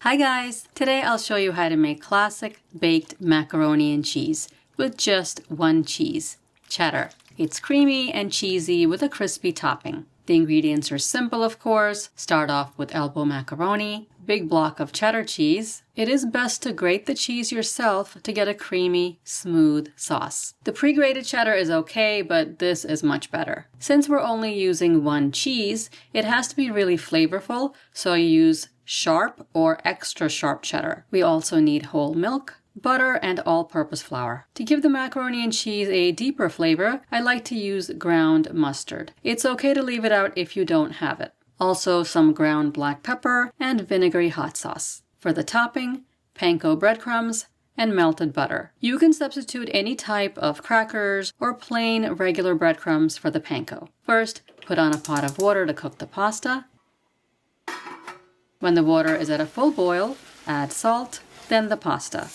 Hi guys! Today I'll show you how to make classic baked macaroni and cheese with just one cheese, cheddar. It's creamy and cheesy with a crispy topping. The ingredients are simple, of course. Start off with elbow macaroni, big block of cheddar cheese. It is best to grate the cheese yourself to get a creamy, smooth sauce. The pre-grated cheddar is okay, but this is much better. Since we're only using one cheese, it has to be really flavorful, so you use sharp or extra sharp cheddar. We also need whole milk, butter, and all-purpose flour. To give the macaroni and cheese a deeper flavor, I like to use ground mustard. It's okay to leave it out if you don't have it. Also some ground black pepper and vinegary hot sauce. For the topping, panko breadcrumbs and melted butter. You can substitute any type of crackers or plain regular breadcrumbs for the panko. First, put on a pot of water to cook the pasta. When the water is at a full boil, add salt, then the pasta.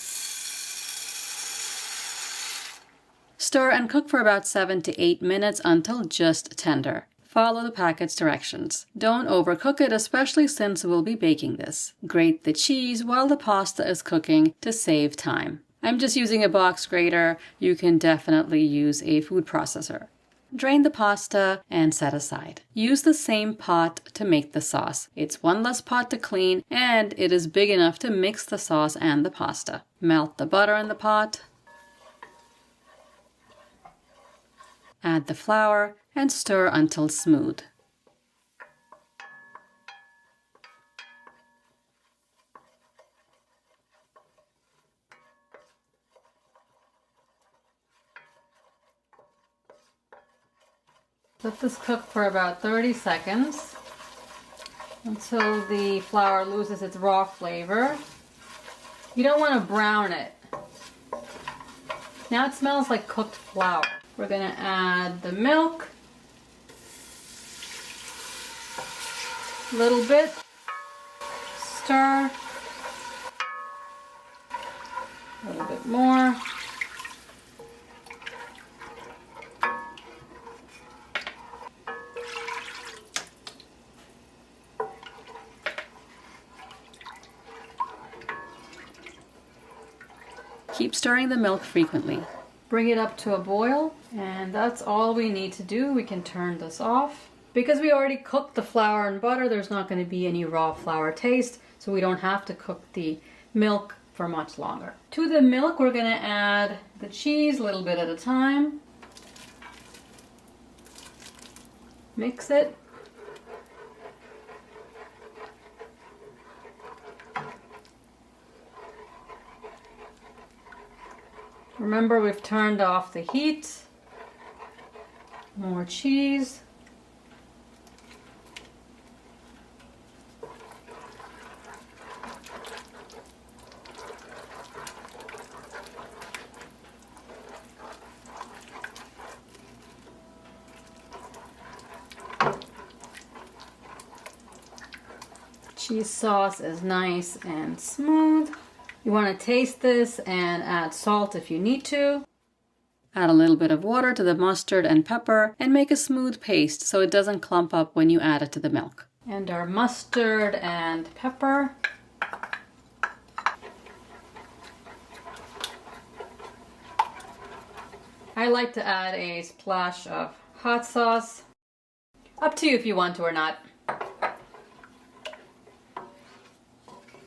Stir and cook for about 7 to 8 minutes until just tender. Follow the packet's directions. Don't overcook it, especially since we'll be baking this. Grate the cheese while the pasta is cooking to save time. I'm just using a box grater. You can definitely use a food processor. Drain the pasta and set aside. Use the same pot to make the sauce. It's one less pot to clean and it is big enough to mix the sauce and the pasta. Melt the butter in the pot. Add the flour and stir until smooth. Let this cook for about 30 seconds until the flour loses its raw flavor. You don't want to brown it. Now it smells like cooked flour. We're going to add the milk, a little bit, stir, a little bit more. Keep stirring the milk frequently. Bring it up to a boil, and that's all we need to do. We can turn this off. Because we already cooked the flour and butter, there's not going to be any raw flour taste, so we don't have to cook the milk for much longer. To the milk, we're going to add the cheese a little bit at a time. Mix it. Remember, we've turned off the heat. More cheese. Cheese sauce is nice and smooth. You want to taste this and add salt if you need to. Add a little bit of water to the mustard and pepper and make a smooth paste so it doesn't clump up when you add it to the milk. And our mustard and pepper. I like to add a splash of hot sauce. Up to you if you want to or not.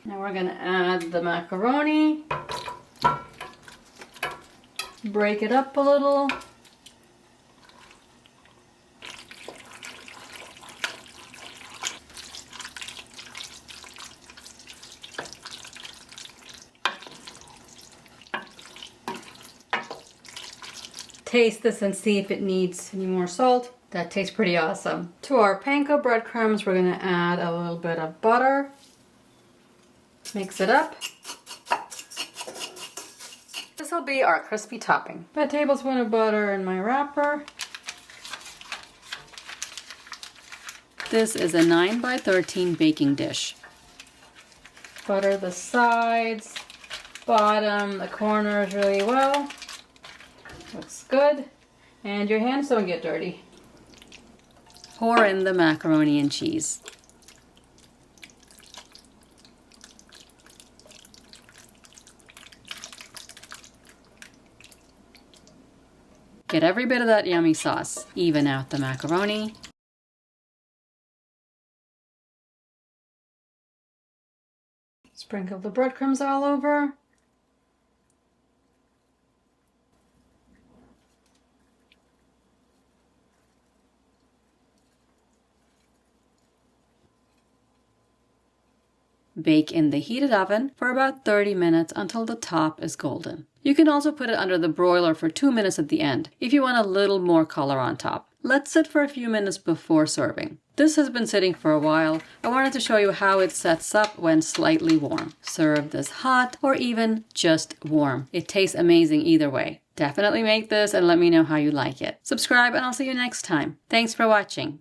Now we're going to add the macaroni, break it up a little, taste this and see if it needs any more salt. That tastes pretty awesome. To our panko breadcrumbs, we're going to add a little bit of butter. Mix it up. This will be our crispy topping. A tablespoon of butter in my wrapper. This is a 9 by 13 baking dish. Butter the sides, bottom, the corners really well. Looks good. And your hands don't get dirty. Pour in the macaroni and cheese. Get every bit of that yummy sauce. Even out the macaroni. Sprinkle the breadcrumbs all over. Bake in the heated oven for about 30 minutes until the top is golden. You can also put it under the broiler for 2 minutes at the end if you want a little more color on top. Let sit for a few minutes before serving. This has been sitting for a while. I wanted to show you how it sets up when slightly warm. Serve this hot or even just warm. It tastes amazing either way. Definitely make this and let me know how you like it. Subscribe and I'll see you next time. Thanks for watching.